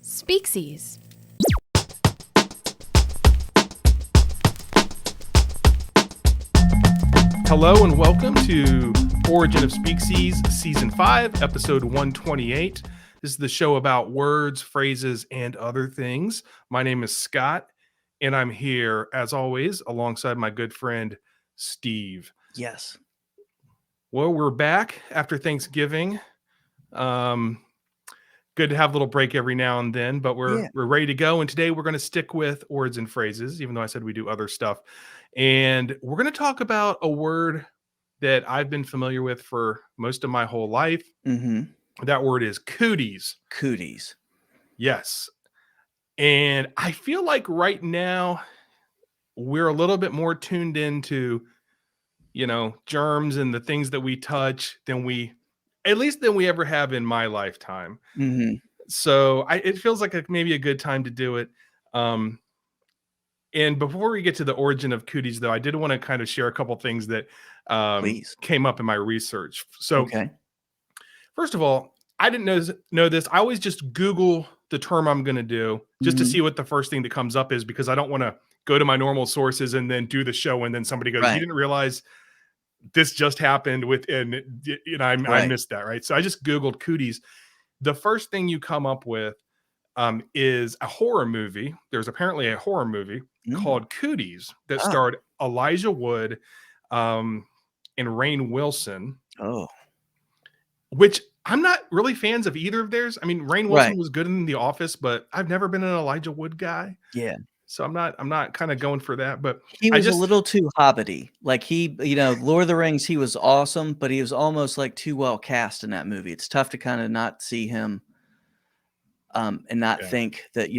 Species. Hello and welcome to Origin of Species, Season 5, Episode 128. This is the show about words, phrases, and other things. My name is Scott, and I'm here, as always, alongside my good friend, Steve. Yes. Well, we're back after Thanksgiving. Good to have a little break every now and then, but we're ready to go. And today we're going to stick with words and phrases, even though I said we do other stuff. And we're going to talk about a word that I've been familiar with for most of my whole life. Mm-hmm. That word is cooties. Cooties. Yes. And I feel like right now we're a little bit more tuned into, germs and the things that we touch than we ever have in my lifetime. Mm-hmm. So it feels like maybe a good time to do it. And before we get to the origin of cooties, though, I did want to kind of share a couple things that came up in my research. So, First of all, I didn't know this. I always just Google the term I'm going to do just to see what the first thing that comes up is, because I don't want to go to my normal sources and then do the show and then somebody goes, "You didn't realize this just happened I missed that," right? So I just Googled cooties. The first thing you come up with is a horror movie. There's apparently a horror movie called Cooties that starred Elijah Wood and Rainn Wilson. Oh. Which I'm not really fans of either of theirs. I mean, Rainn Wilson was good in The Office, but I've never been an Elijah Wood guy. Yeah. So I'm not kind of going for that, but he was a little too hobbity. Like Lord of the Rings, he was awesome, but he was almost like too well cast in that movie. It's tough to kind of not see him and not think that,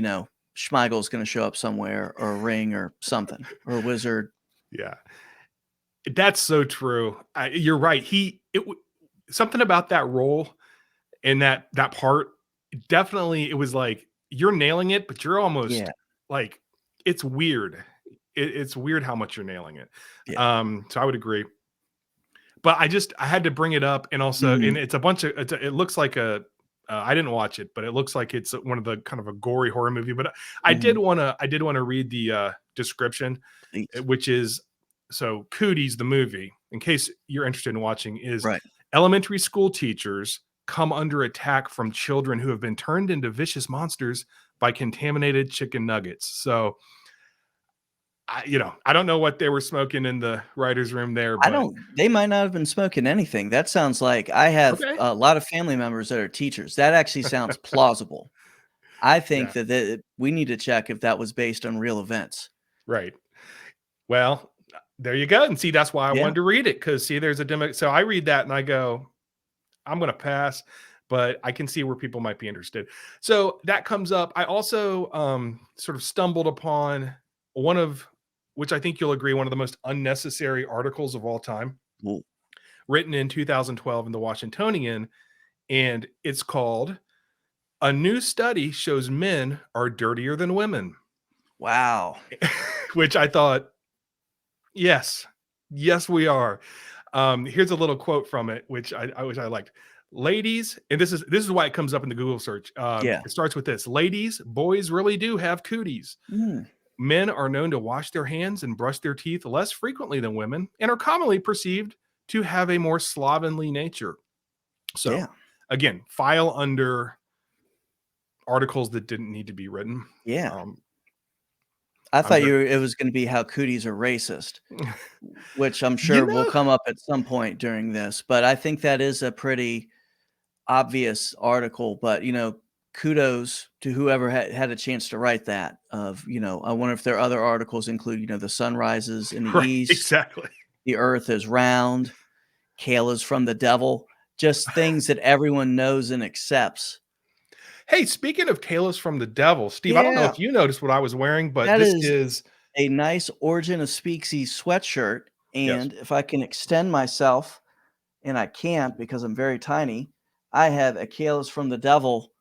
Schmeigel's going to show up somewhere, or a ring or something, or a wizard. Yeah. That's so true. You're right. Something about that role and that part, definitely, it was like, you're nailing it, but you're almost like, it's weird. It's weird how much you're nailing it. Yeah. So I would agree. But I had to bring it up, and also, and it's a bunch of, it looks like I didn't watch it, but it looks like it's one of the kind of a gory horror movie. But I did want to read the description, which is, so Cooties, the movie, in case you're interested in watching, is elementary school teachers come under attack from children who have been turned into vicious monsters by contaminated chicken nuggets. So, I don't know what they were smoking in the writer's room there. But they might not have been smoking anything. That sounds like, I have a lot of family members that are teachers. That actually sounds plausible. I think that we need to check if that was based on real events. Right. Well, there you go. And see, that's why I wanted to read it, because there's a demo. So I read that and I go, I'm going to pass, but I can see where people might be interested. So that comes up. I also sort of stumbled upon which I think you'll agree, one of the most unnecessary articles of all time, written in 2012 in the Washingtonian. And it's called, "A New Study Shows Men Are Dirtier Than Women." Wow. Which I thought, yes, we are. Here's a little quote from it, which I liked. "Ladies," and this is why it comes up in the Google search. It starts with this: "Ladies, boys really do have cooties. Men are known to wash their hands and brush their teeth less frequently than women, and are commonly perceived to have a more slovenly nature." So, again, file under articles that didn't need to be written. Yeah. I thought it was going to be how cooties are racist, which I'm sure will come up at some point during this. But I think that is a pretty obvious article. But, kudos to whoever had a chance to write that. I wonder if their other articles include, the sun rises in the east. Exactly. The earth is round. Kale is from the devil. Just things that everyone knows and accepts. Hey, speaking of Kale is from the devil, Steve, I don't know if you noticed what I was wearing, but this is a nice Origin of Species sweatshirt. And if I can extend myself, and I can't because I'm very tiny, I have a Kale is from the devil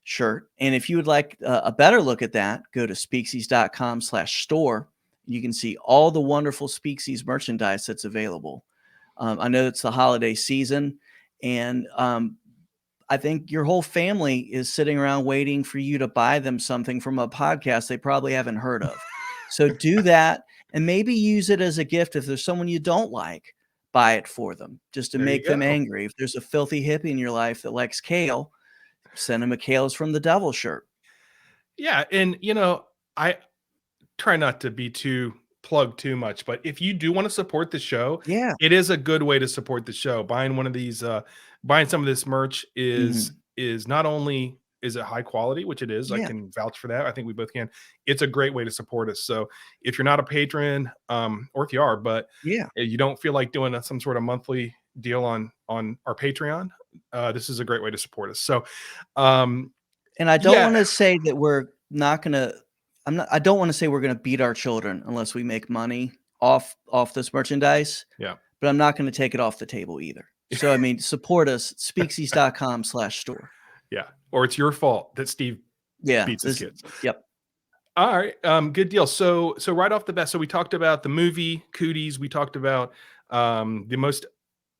shirt. And if you would like a better look at that, go to speaksies.com/store. You can see all the wonderful Speaksies merchandise that's available. I know it's the holiday season, and I think your whole family is sitting around waiting for you to buy them something from a podcast they probably haven't heard of. So do that, and maybe use it as a gift. If there's someone you don't like, buy it for them just to make them angry. If there's a filthy hippie in your life that likes kale, send him a Kale's from the Devil shirt. Yeah. And, you know, I try not to be plugged too much, but if you do want to support the show, Yeah. it is a good way to support the show. Buying one of these, buying some of this merch is not only is it high quality, which it is, I can vouch for that. I think we both can. It's a great way to support us. So if you're not a patron, or if you are, but you don't feel like doing some sort of monthly deal on our Patreon, this is a great way to support us. So, and I don't want to say that we're not going to, I don't want to say we're going to beat our children unless we make money off this merchandise. Yeah. But I'm not going to take it off the table either. So, I mean, support us, speaksies.com/store. Yeah. Or it's your fault that Steve beats his kids. Yep. All right. Good deal. So right off the bat, so we talked about the movie Cooties. We talked about the most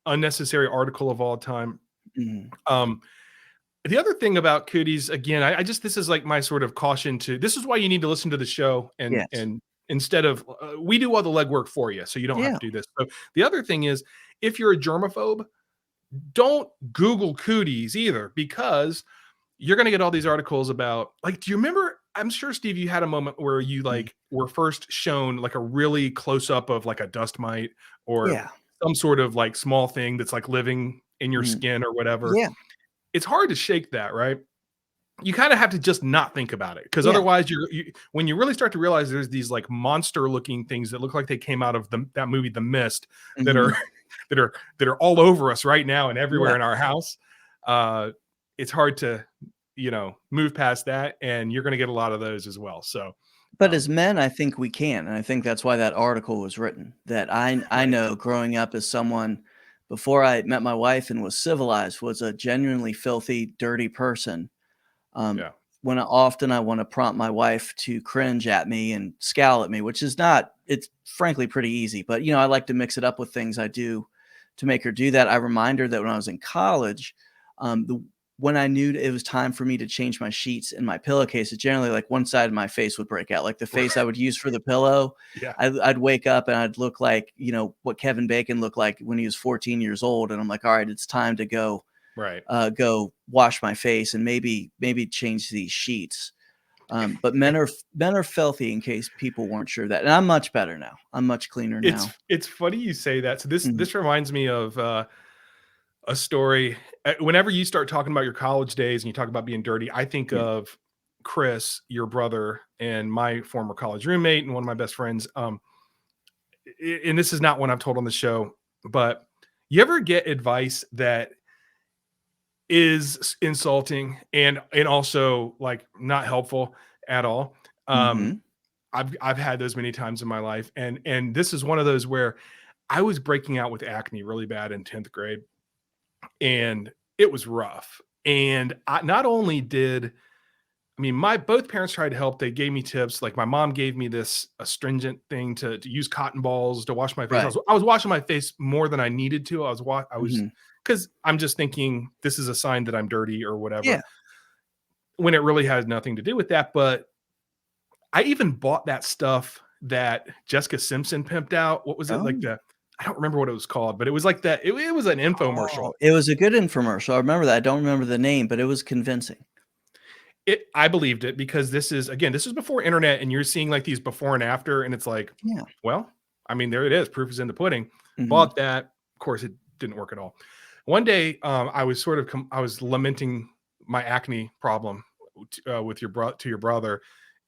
unnecessary article of all time. The other thing about Cooties, again, I just, this is like my sort of caution this is why you need to listen to the show and instead of, we do all the legwork for you. So you don't have to do this. So the other thing is, if you're a germaphobe, don't Google Cooties either, because you're going to get all these articles about, like, do you remember, I'm sure, Steve, you had a moment where you like were first shown like a really close up of like a dust mite or some sort of like small thing that's like living in your skin or whatever. Yeah. It's hard to shake that, right? You kind of have to just not think about it, because otherwise when you really start to realize there's these like monster looking things that look like they came out of that movie, The Mist, that are all over us right now and everywhere in our house. It's hard to, move past that, and you're going to get a lot of those as well. So, but as men, I think we can, and I think that's why that article was written. That I know, growing up as someone before I met my wife and was civilized, was a genuinely filthy, dirty person. When often I want to prompt my wife to cringe at me and scowl at me, which is not, it's frankly pretty easy, but I like to mix it up with things I do to make her do that. I remind her that when I was in college, when I knew it was time for me to change my sheets in my pillowcases, generally like one side of my face would break out, like the face I would use for the pillow. I'd wake up and I'd look like, what Kevin Bacon looked like when he was 14 years old. And I'm like, all right, it's time to go. Go wash my face and maybe change these sheets. But men are filthy, in case people weren't sure that. And I'm much better now. I'm much cleaner now. It's funny you say that. So this reminds me of a story. Whenever you start talking about your college days and you talk about being dirty, I think of Chris, your brother, and my former college roommate and one of my best friends. And this is not one I've told on the show, but you ever get advice that is insulting and also like not helpful at all? I've had those many times in my life, and this is one of those where I was breaking out with acne really bad in 10th grade, and it was rough. And not only did, both parents tried to help. They gave me tips. Like my mom gave me this astringent thing to use cotton balls to wash my face. I was washing my face more than I needed to. I was because I'm just thinking this is a sign that I'm dirty or whatever. When it really has nothing to do with that. But I even bought that stuff that Jessica Simpson pimped out. What was it like I don't remember what it was called, but it was like that. It was an infomercial. It was a good infomercial. I remember that. I don't remember the name, but it was convincing. I believed it, because this is before internet, and you're seeing like these before and after, and it's like, well, there it is. Proof is in the pudding. Bought that. Of course, it didn't work at all. One day, I was I was lamenting my acne problem with your brother,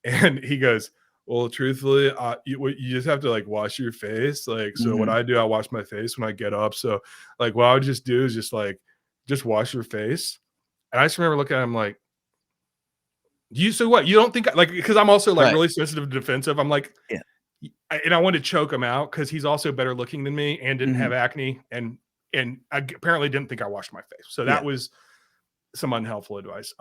and he goes, well, truthfully, you just have to like wash your face. Like, so what I do, I wash my face when I get up. So like, what I would just do is just wash your face. And I just remember looking at him like, so what? You don't think because I'm also like really sensitive and defensive. I'm like, and I wanted to choke him out because he's also better looking than me and didn't have acne. And I apparently didn't think I washed my face. So that was some unhelpful advice.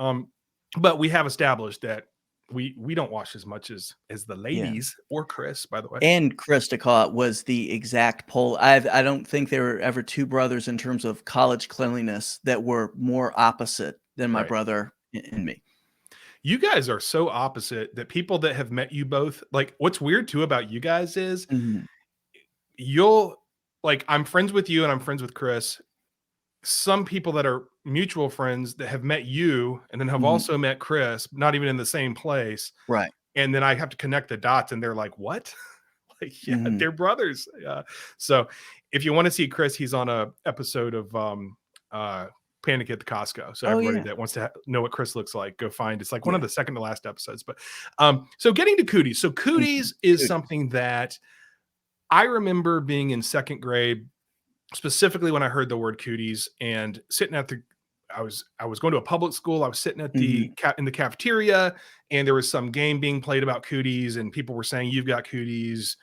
But we have established that we don't wash as much as the ladies or Chris, by the way. And Chris DeCaut was the exact pole. I don't think there were ever two brothers in terms of college cleanliness that were more opposite than my brother and me. You guys are so opposite that people that have met you both, like, what's weird too about you guys is you'll, like, I'm friends with you and I'm friends with Chris. Some people that are mutual friends that have met you and then have also met Chris, not even in the same place. Right. And then I have to connect the dots and they're like, what? Like, they're brothers. So if you want to see Chris, he's on a episode of Panic at the Costco. So everybody that wants to know what Chris looks like, go find. It's like one of the second to last episodes. But so getting to Cooties. So Cooties is something that I remember being in second grade, specifically when I heard the word Cooties and sitting at the, I was going to a public school. I was sitting at the in the cafeteria, and there was some game being played about Cooties, and people were saying, "You've got Cooties."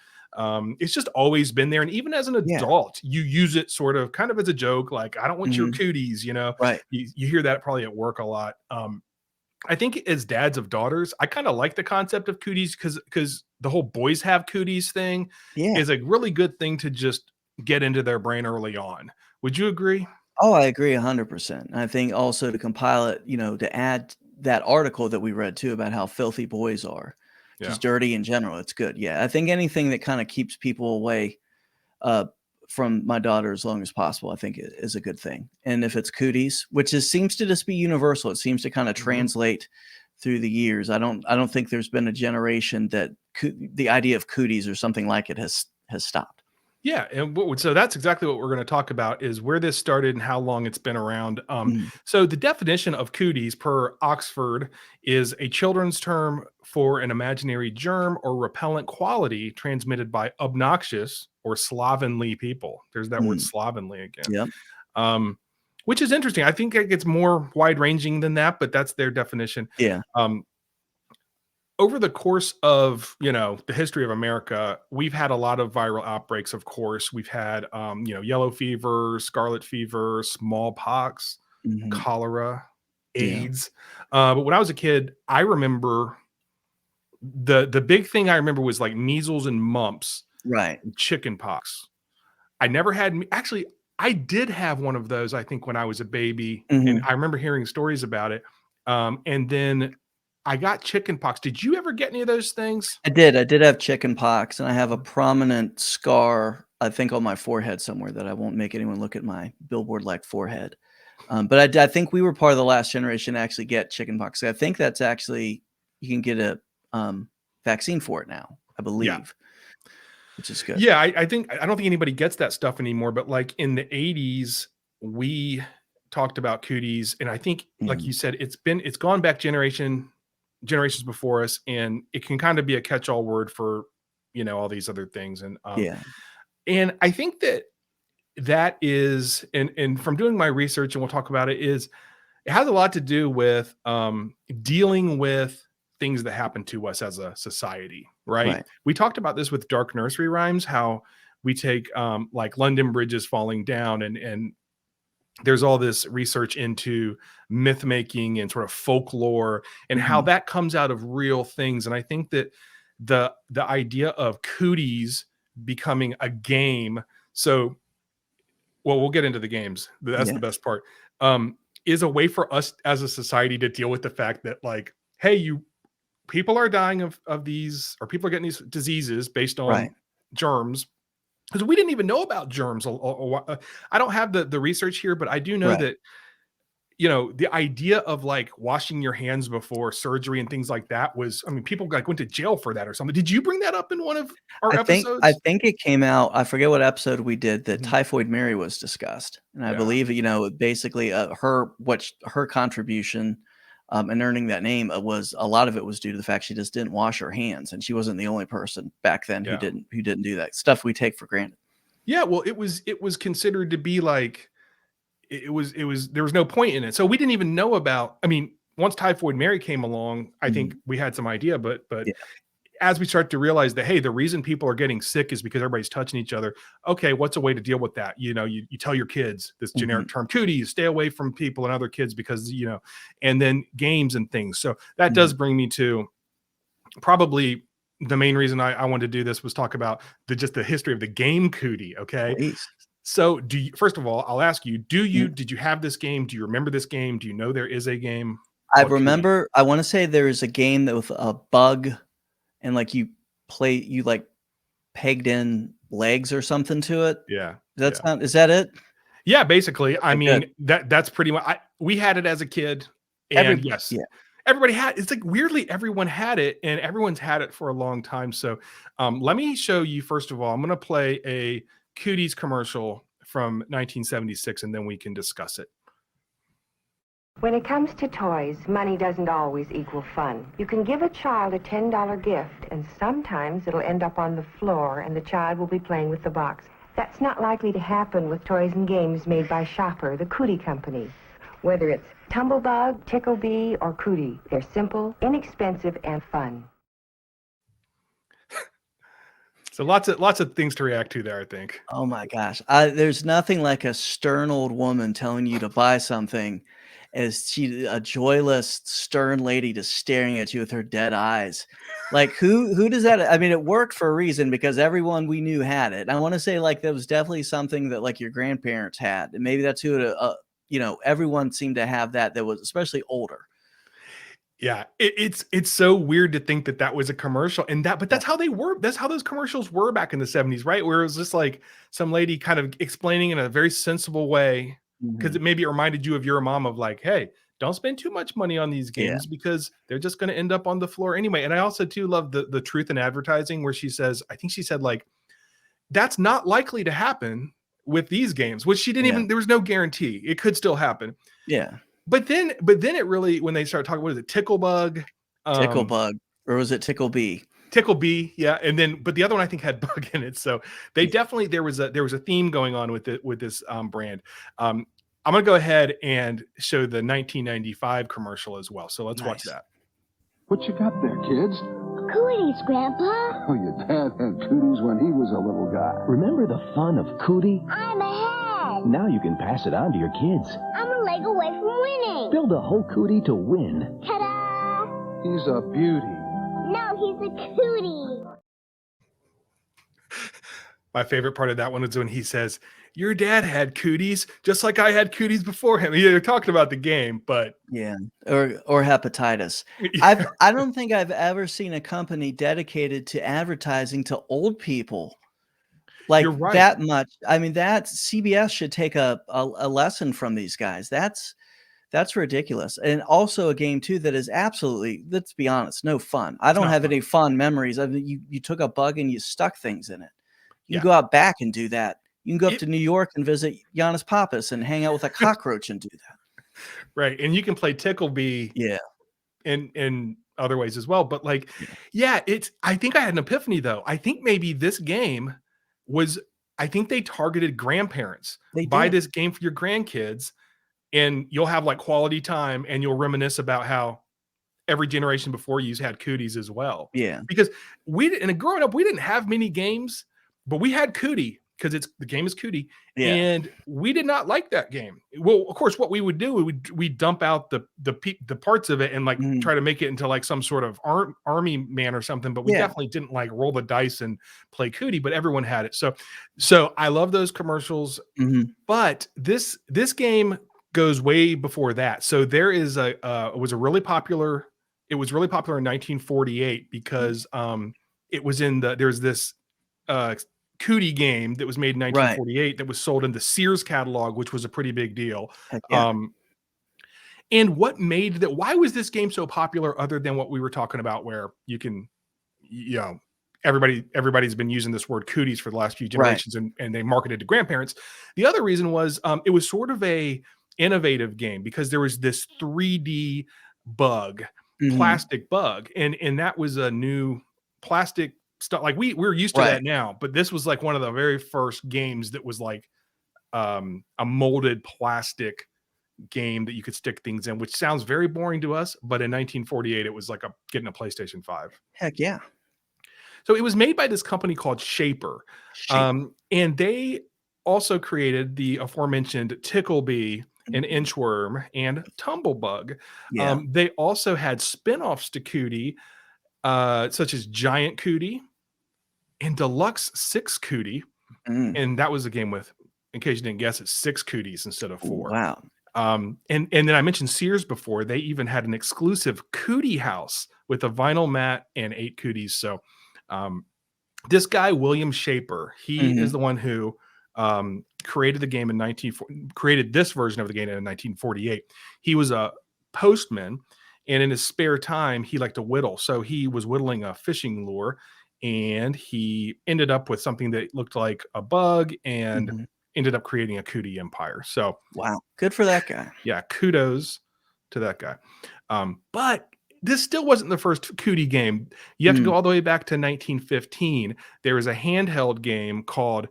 It's just always been there, and even as an adult, you use it sort of kind of as a joke, like, "I don't want your Cooties," you know. Right. You hear that probably at work a lot. I think as dads of daughters, I kind of like the concept of Cooties because the whole boys have Cooties thing is a really good thing to just get into their brain early on. Would you agree? Oh, I agree 100%. I think also to compile it, to add that article that we read too about how filthy boys are, just dirty in general. It's good. Yeah. I think anything that kind of keeps people away from my daughter as long as possible, I think is a good thing. And if it's Cooties, which seems to just be universal, it seems to kind of translate through the years. I don't think there's been a generation that the idea of Cooties or something like it has stopped. Yeah, and so that's exactly what we're going to talk about is where this started and how long it's been around. So the definition of Cooties per Oxford is a children's term for an imaginary germ or repellent quality transmitted by obnoxious or slovenly people. There's that word slovenly again. Yep. Which is interesting. I think it gets more wide-ranging than that, but that's their definition. Yeah. Over the course of, the history of America, we've had a lot of viral outbreaks. Of course, we've had, yellow fever, scarlet fever, smallpox, cholera, AIDS. But when I was a kid, I remember the big thing I remember was like measles and mumps, right? Chicken pox. I never had, actually, I did have one of those, I think, when I was a baby, and I remember hearing stories about it. And then I got chicken pox. Did you ever get any of those things? I did have chicken pox, and I have a prominent scar, I think, on my forehead somewhere that I won't make anyone look at my billboard-like forehead. But I think we were part of the last generation to actually get chicken pox. I think that's actually, you can get a vaccine for it now, I believe, which is good. Yeah, I don't think anybody gets that stuff anymore, but like in the 80s, we talked about Cooties, and I think, like you said, it's gone back generations before us, and it can kind of be a catch-all word for all these other things. And and I think that is, and from doing my research, and we'll talk about it, is it has a lot to do with dealing with things that happen to us as a society, right? We talked about this with dark nursery rhymes, how we take like London Bridge is falling down, and there's all this research into myth making and sort of folklore and how that comes out of real things. And I think that the idea of Cooties becoming a game, so, well, we'll get into the games. That's the best part. Is a way for us as a society to deal with the fact that, like, hey, people are dying of these, or people are getting these diseases based on germs. Because we didn't even know about germs. I don't have the research here, but I do know that, the idea of like washing your hands before surgery and things like that was, I mean, people like went to jail for that or something. Did you bring that up in one of our episodes? I think it came out, I forget what episode we did, that Typhoid Mary was discussed. And I believe, basically her contribution and earning that name was, a lot of it was due to the fact she just didn't wash her hands, and she wasn't the only person back then who didn't do that stuff we take for granted. Yeah, well, it was considered to be like, there was no point in it. So we didn't even know about, I mean, once Typhoid Mary came along, I think we had some idea, but as we start to realize that, hey, the reason people are getting sick is because everybody's touching each other. Okay, what's a way to deal with that? You tell your kids this generic term, Cooties, stay away from people and other kids because, and then games and things. So that does bring me to probably the main reason I wanted to do this was talk about just the history of the game Cootie. Okay. Please. So first of all, I'll ask you, did you have this game? Do you remember this game? Do you know there is a game? I remember, I want to say there is a game that with a bug and like you like pegged in legs or something to it. Yeah. Is that it? Yeah, basically. I mean, that's pretty much, we had it as a kid. And yes, everybody had, it's like weirdly everyone had it, and everyone's had it for a long time. So let me show you, first of all, I'm going to play a Cooties commercial from 1976, and then we can discuss it. When it comes to toys, money doesn't always equal fun. You can give a child a $10 gift, and sometimes it'll end up on the floor, and the child will be playing with the box. That's not likely to happen with toys and games made by Shopper, the Cootie company. Whether it's Tumblebug, Ticklebee, or Cootie, they're simple, inexpensive, and fun. So lots of things to react to there, I think. Oh my gosh. There's nothing like a stern old woman telling you to buy something as a joyless, stern lady just staring at you with her dead eyes. Like who does that? I mean, it worked for a reason because everyone we knew had it. And I want to say like that was definitely something that like your grandparents had. And maybe that's who everyone seemed to have that was especially older. Yeah, it's so weird to think that was a commercial, but that's how they were. That's how those commercials were back in the 70s, right? Where it was just like some lady kind of explaining in a very sensible way, because it reminded you of your mom of like, hey, don't spend too much money on these games because they're just going to end up on the floor anyway. And I also too love the truth in advertising, where she says, I think she said like, that's not likely to happen with these games, which she didn't even, there was no guarantee. It could still happen. Yeah. But then it really, when they started talking, what is it? Ticklebug, or was it Ticklebee? Ticklebee, yeah. And then, but the other one I think had bug in it. So they definitely, there was a theme going on with it, with this brand. I'm gonna go ahead and show the 1995 commercial as well. So let's watch that. What you got there, kids? Cooties, Grandpa. Oh, your dad had cooties when he was a little guy. Remember the fun of Cootie? I'm ahead. Now you can pass it on to your kids. I'm a leg away from winning. Build a whole Cootie to win. Ta-da! He's a beauty. No, he's a cootie. My favorite part of that one is when he says, your dad had cooties just like I had cooties before him. They're talking about the game, but yeah, or hepatitis. Yeah. I don't think I've ever seen a company dedicated to advertising to old people like that much. I mean, that CBS should take a lesson from these guys. That's ridiculous. And also a game too that is absolutely, let's be honest, no fun. I don't have any fun memories. I mean, you took a bug and you stuck things in it. You can go out back and do that. You can go up to New York and visit Giannis Pappas and hang out with a cockroach and do that. Right. And you can play Ticklebee in other ways as well. But like, I think I had an epiphany though. I think maybe this game I think they targeted grandparents. Buy this game for your grandkids and you'll have like quality time and you'll reminisce about how every generation before you had Cooties as well. Yeah. Because growing up, we didn't have many games, but we had Cootie. Because the game is Cootie, and we did not like that game. Well, of course, what we would do, we dump out the parts of it and like try to make it into like some sort of army man or something. But we definitely didn't like roll the dice and play Cootie. But everyone had it. So I love those commercials. But this game goes way before that. So there is it was really popular in 1948 because it was there's this Cootie game that was made in 1948 that was sold in the Sears catalog, which was a pretty big deal. And what made that? Why was this game so popular? Other than what we were talking about, where you can, everybody's been using this word Cooties for the last few generations, and they marketed to grandparents. The other reason was it was sort of a innovative game because there was this 3D bug, plastic bug, and that was a new plastic stuff. Like we're used to that now, but this was like one of the very first games that was like a molded plastic game that you could stick things in, which sounds very boring to us, but in 1948 it was like getting a PlayStation 5. Heck yeah. So it was made by this company called Shaper. And they also created the aforementioned Ticklebee and Inchworm and Tumblebug. They also had spin-offs to Cootie. such as Giant Cootie and Deluxe 6 Cootie. And that was a game with, in case you didn't guess, it's 6 Cooties instead of 4. Wow. And then I mentioned Sears before. They even had an exclusive Cootie house with a vinyl mat and 8 Cooties. So this guy, William Shaper, he is the one who created the game created this version of the game in 1948. He was a postman, and in his spare time, he liked to whittle. So he was whittling a fishing lure, and he ended up with something that looked like a bug and ended up creating a Cootie empire. So wow, good for that guy. Yeah, kudos to that guy. But this still wasn't the first Cootie game. You have to go all the way back to 1915. There was a handheld game called,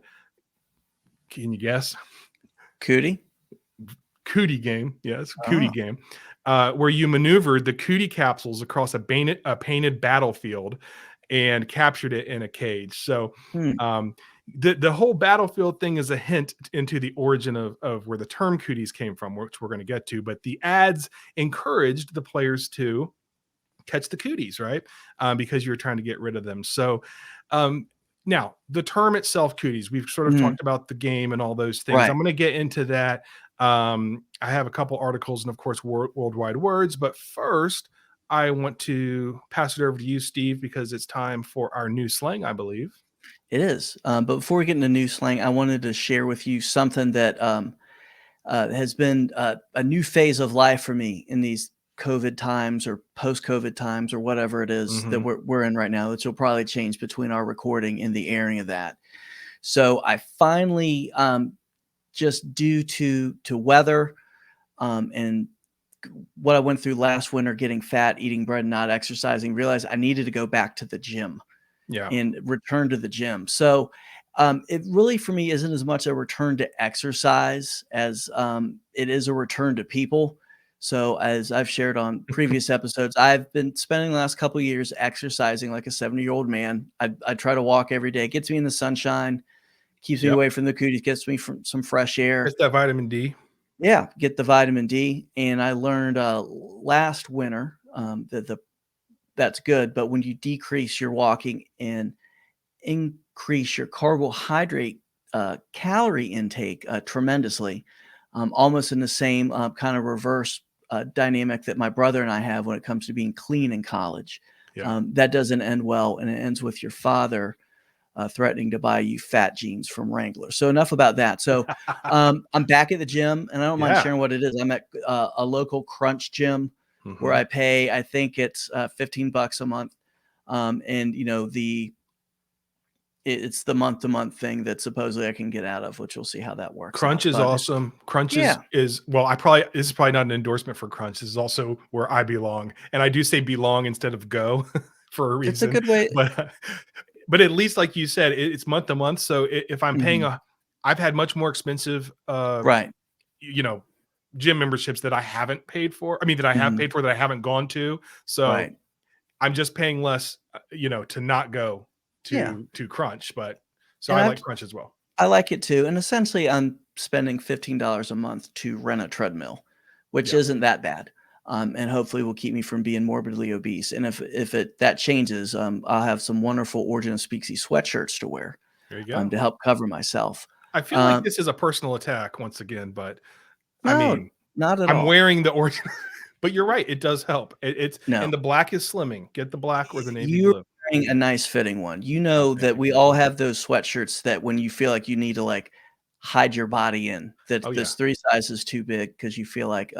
can you guess? Cootie game. Yes, Cootie game. Where you maneuvered the Cootie capsules across a painted battlefield and captured it in a cage. So the whole battlefield thing is a hint into the origin of where the term Cooties came from, which we're going to get to. But the ads encouraged the players to catch the Cooties, right? Because you're trying to get rid of them. So now the term itself, Cooties, we've sort of talked about the game and all those things. Right. I'm going to get into that. I have a couple articles and of course worldwide words, but first I want to pass it over to you, Steve, because it's time for our new slang, I believe. It is. But before we get into new slang, I wanted to share with you something that has been a new phase of life for me in these COVID times or post-COVID times or whatever it is that we're in right now, which will probably change between our recording and the airing of that. So I finally, just due to weather and what I went through last winter, getting fat, eating bread, and not exercising, realized I needed to go back to the gym and return to the gym. So it really, for me, isn't as much a return to exercise as it is a return to people. So as I've shared on previous episodes, I've been spending the last couple of years exercising like a 70-year-old man. I try to walk every day. It gets me in the sunshine, keeps me away from the Cooties, gets me from some fresh air. It's that vitamin D. Yeah, get the vitamin D. And I learned last winter that's good. But when you decrease your walking and increase your carbohydrate calorie intake tremendously, almost in the same kind of reverse dynamic that my brother and I have when it comes to being clean in college. That doesn't end well, and it ends with your father threatening to buy you fat jeans from Wrangler. So enough about that. So I'm back at the gym, and I don't mind sharing what it is. I'm at a local Crunch gym where I pay, I think it's $15 a month. And you know, it's the month-to-month thing that supposedly I can get out of, which we'll see how that works. Crunch is awesome. Crunch is well, this is probably not an endorsement for Crunch. This is also where I belong. And I do say belong instead of go for a reason. It's a good way. But at least, like you said, it's month to month. So if I'm paying I've had much more expensive, gym memberships that I haven't paid for. I mean, that I have paid for that I haven't gone to. So I'm just paying less, to not go to Crunch. But so I like Crunch as well. I like it too. And essentially I'm spending $15 a month to rent a treadmill, which isn't that bad. And hopefully will keep me from being morbidly obese. And if that changes, I'll have some wonderful Origin of Species sweatshirts to wear. There you go. To help cover myself. I feel like this is a personal attack once again, but no, I mean, not at all. I'm wearing the Origin, but you're right. It does help. And the black is slimming. Get the black or the navy blue. Wearing a nice fitting one. You know that we all have those sweatshirts that when you feel like you need to like hide your body in, that this 3 sizes too big because you feel like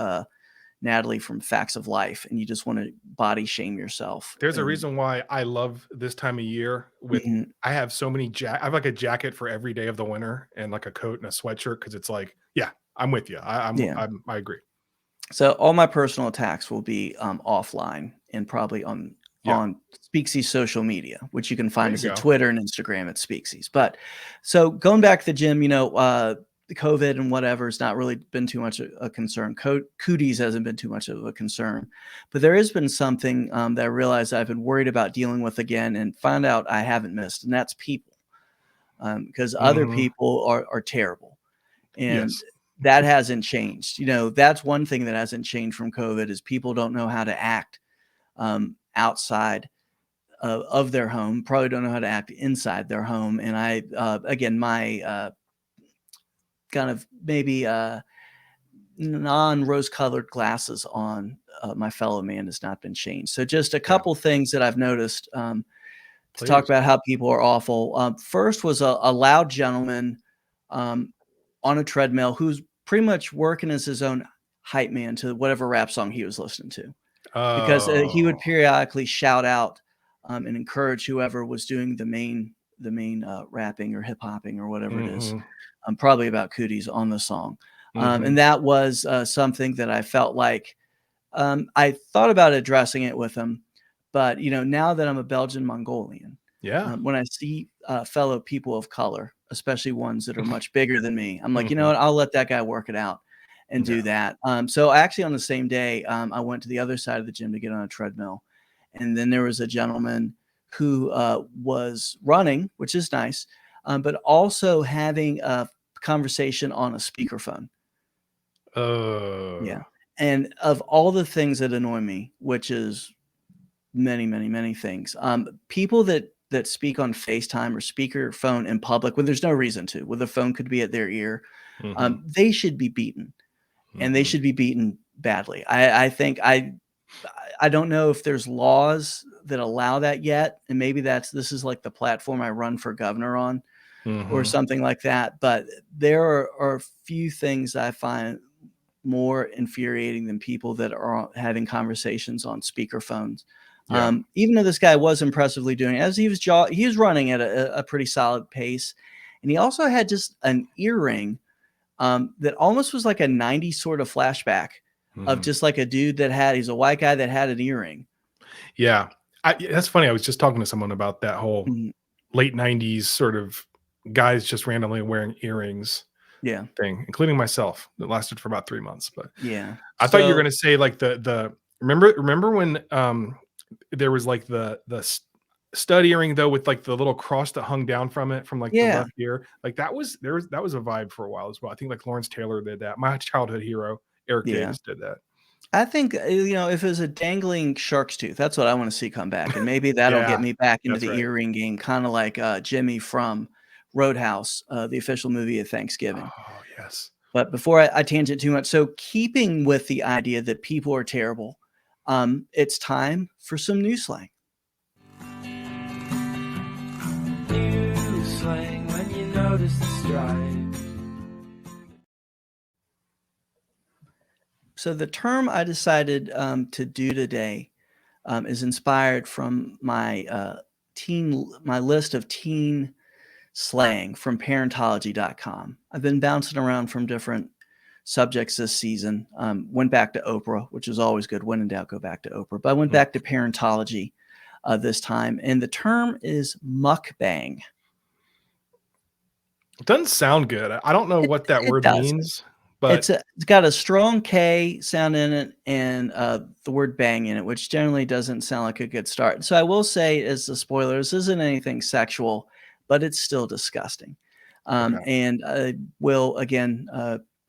Natalie from Facts of Life, and you just want to body shame yourself. There's a reason why I love this time of year. I have so many I have like a jacket for every day of the winter and like a coat and a sweatshirt because it's like, I'm with you. I agree. So all my personal attacks will be offline and probably on Speaksie's social media, which you can find us at Twitter and Instagram at Speaksies. But so going back to the gym, the COVID and whatever has not really been too much a concern. Cooties hasn't been too much of a concern, but there has been something that I realized I've been worried about dealing with again and found out I haven't missed, and that's people. Because other people are terrible. And that hasn't changed. That's one thing that hasn't changed from COVID is people don't know how to act outside of their home, probably don't know how to act inside their home. And I, again, my kind of maybe non-rose colored glasses on my fellow man has not been changed. So just a couple things that I've noticed to talk about how people are awful. First was a loud gentleman on a treadmill who's pretty much working as his own hype man to whatever rap song he was listening to, because he would periodically shout out and encourage whoever was doing the main rapping or hip hopping or whatever it is. Probably about Cooties on the song. And that was something that I felt like I thought about addressing it with him. But, now that I'm a Belgian Mongolian, when I see fellow people of color, especially ones that are much bigger than me, I'm like, you know what, I'll let that guy work it out and do that. So actually on the same day, I went to the other side of the gym to get on a treadmill. And then there was a gentleman who was running, which is nice, but also having a conversation on a speakerphone. Yeah. And of all the things that annoy me, which is many, many, many things, people that speak on FaceTime or speakerphone in public when there's no reason to, where the phone could be at their ear, they should be beaten, and they should be beaten badly. I think I don't know if there's laws that allow that yet, and maybe this is like the platform I run for governor on, or something like that. But there are a few things I find more infuriating than people that are having conversations on speakerphones. Even though this guy was impressively doing it, as he was running at a pretty solid pace. And he also had just an earring that almost was like a 90s sort of flashback of just like a dude he's a white guy that had an earring. Yeah. That's funny. I was just talking to someone about that whole late 90s sort of guys just randomly wearing earrings thing, including myself. That lasted for about 3 months. But I thought you were going to say like remember when there was like the stud earring though, with like the little cross that hung down from it from like the left ear. Like that was a vibe for a while as well. I think like Lawrence Taylor did that. My childhood hero Eric Davis did that. I think if it was a dangling shark's tooth, that's what I want to see come back, and maybe that'll get me back into the earring game, kind of like Jimmy from Roadhouse, the official movie of Thanksgiving. Oh yes. But before I tangent too much, so keeping with the idea that people are terrible, it's time for some new slang. New slang when you notice the stripe. So the term I decided to do today is inspired from my list of teen slang from parentology.com. I've been bouncing around from different subjects this season. Went back to Oprah, which is always good. When in doubt, go back to Oprah. But I went back to parentology this time, and the term is mukbang. It doesn't sound good. I don't know what that word means. But it's got a strong K sound in it and the word bang in it, which generally doesn't sound like a good start. So I will say, as a spoiler, this isn't anything sexual, but it's still disgusting. And will, again,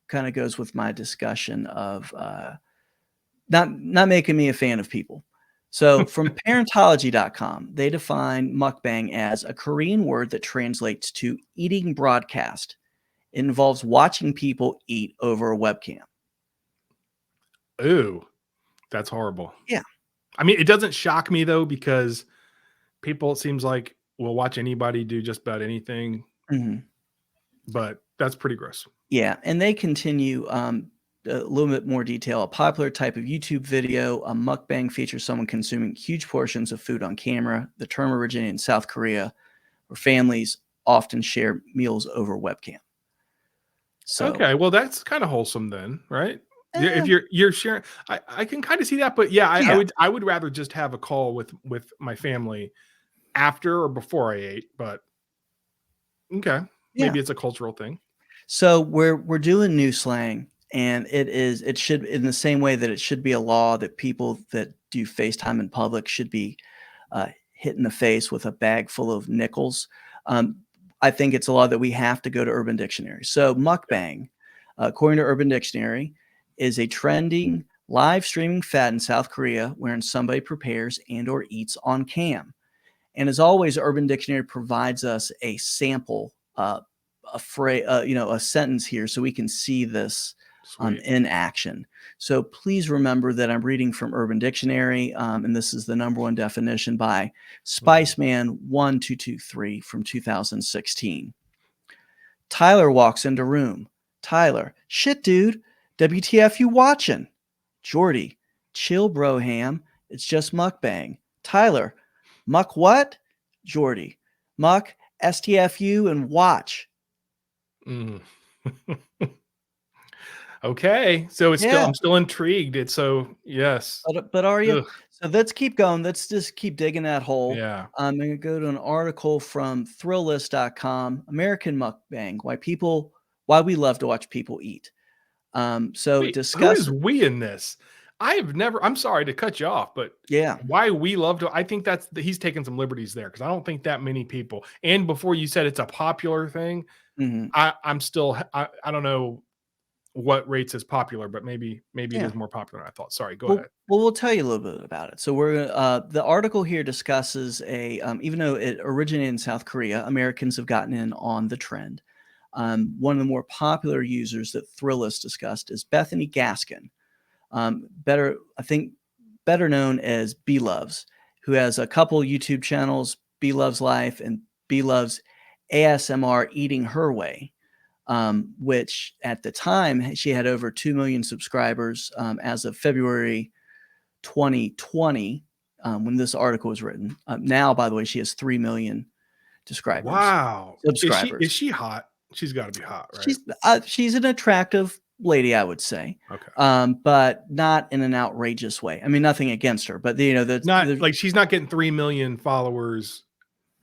kind of goes with my discussion of not making me a fan of people. So from parentology.com, they define mukbang as a Korean word that translates to eating broadcast. It involves watching people eat over a webcam. Ooh, that's horrible. Yeah. I mean, it doesn't shock me though, because people, it seems like, will watch anybody do just about anything. But that's pretty gross. Yeah. And they continue a little bit more detail. A popular type of YouTube video, a mukbang, features someone consuming huge portions of food on camera. The term originated in South Korea, where families often share meals over webcam. So, okay, well, that's kind of wholesome then, right? If you're sharing, I can kind of see that, but I would rather just have a call with my family after or before I ate. But okay, maybe it's a cultural thing. So we're doing new slang, and it should, in the same way that it should be a law that people that do FaceTime in public should be hit in the face with a bag full of nickels. I think it's a law that we have to go to Urban Dictionary. So mukbang, according to Urban Dictionary, is a trending live streaming fad in South Korea wherein somebody prepares and or eats on cam. And as always, Urban Dictionary provides us a sample, a phrase, a sentence here, so we can see this in action. So please remember that I'm reading from Urban Dictionary, and this is the #1 definition by Spiceman 1223 from 2016. Tyler walks into room. Tyler, shit, dude. WTF you watching? Jordy, chill, bro, ham. It's just mukbang. Tyler, muck what? Jordy, muck, STFU, and watch. Okay, so it's still, I'm still intrigued. It's so, yes. But are you? Ugh. So let's keep going. Let's just keep digging that hole. Yeah. I'm going to go to an article from thrillist.com, American Mukbang, why we love to watch people eat. So wait, discuss. Who is we in this? I'm sorry to cut you off, but why we love to, I think he's taking some liberties there, because I don't think that many people, and before you said it's a popular thing, I'm still, I don't know what rates as popular, but maybe it is more popular than I thought. Sorry, go ahead. Well, we'll tell you a little bit about it. So the article here discusses even though it originated in South Korea, Americans have gotten in on the trend. One of the more popular users that Thrillist discussed is Bethany Gaskin, better known as B Loves, who has a couple YouTube channels, B Loves Life and B Loves ASMR Eating Her Way. Which at the time she had over 2 million subscribers as of February 2020 when this article was written. Now, by the way, she has 3 million subscribers. Wow. Subscribers. Is she hot? She's got to be hot, right? She's an attractive lady, I would say. Okay. But not in an outrageous way. I mean, nothing against her, but like she's not getting 3 million followers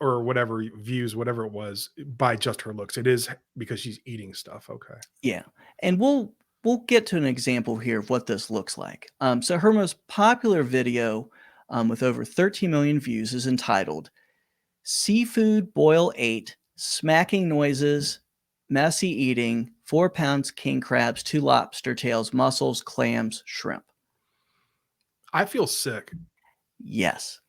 or whatever views, whatever it was, by just her looks. It is because she's eating stuff. Okay. Yeah. And we'll get to an example here of what this looks like. So her most popular video with over 13 million views is entitled Seafood Boil 8, Smacking Noises, Messy Eating, 4 pounds king crabs, 2 lobster tails, mussels, clams, shrimp. I feel sick. Yes.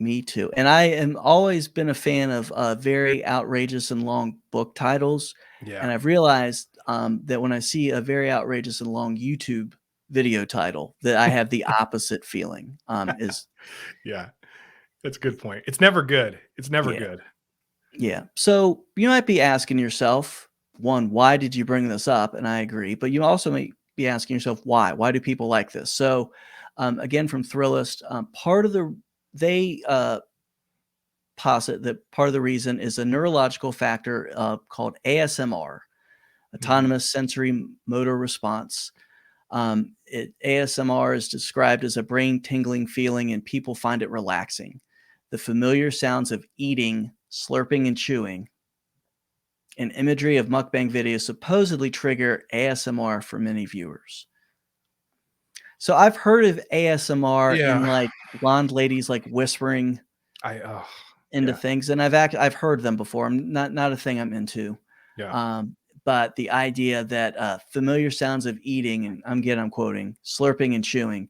Me too. And I am always been a fan of very outrageous and long book titles. Yeah. And I've realized that when I see a very outrageous and long YouTube video title, that I have the opposite feeling. Yeah, that's a good point. It's never good. It's never good. Yeah. So you might be asking yourself, one, why did you bring this up? And I agree. But you also may be asking yourself, why? Why do people like this? So again, from Thrillist, they posit that part of the reason is a neurological factor called ASMR, autonomous sensory motor response. ASMR is described as a brain tingling feeling, and people find it relaxing. The familiar sounds of eating, slurping, and chewing, and imagery of mukbang videos supposedly trigger ASMR for many viewers. So I've heard of ASMR in like blonde ladies like whispering into things, and I've heard them before. I'm not a thing I'm into. Yeah. But the idea that familiar sounds of eating, and I'm quoting, slurping and chewing,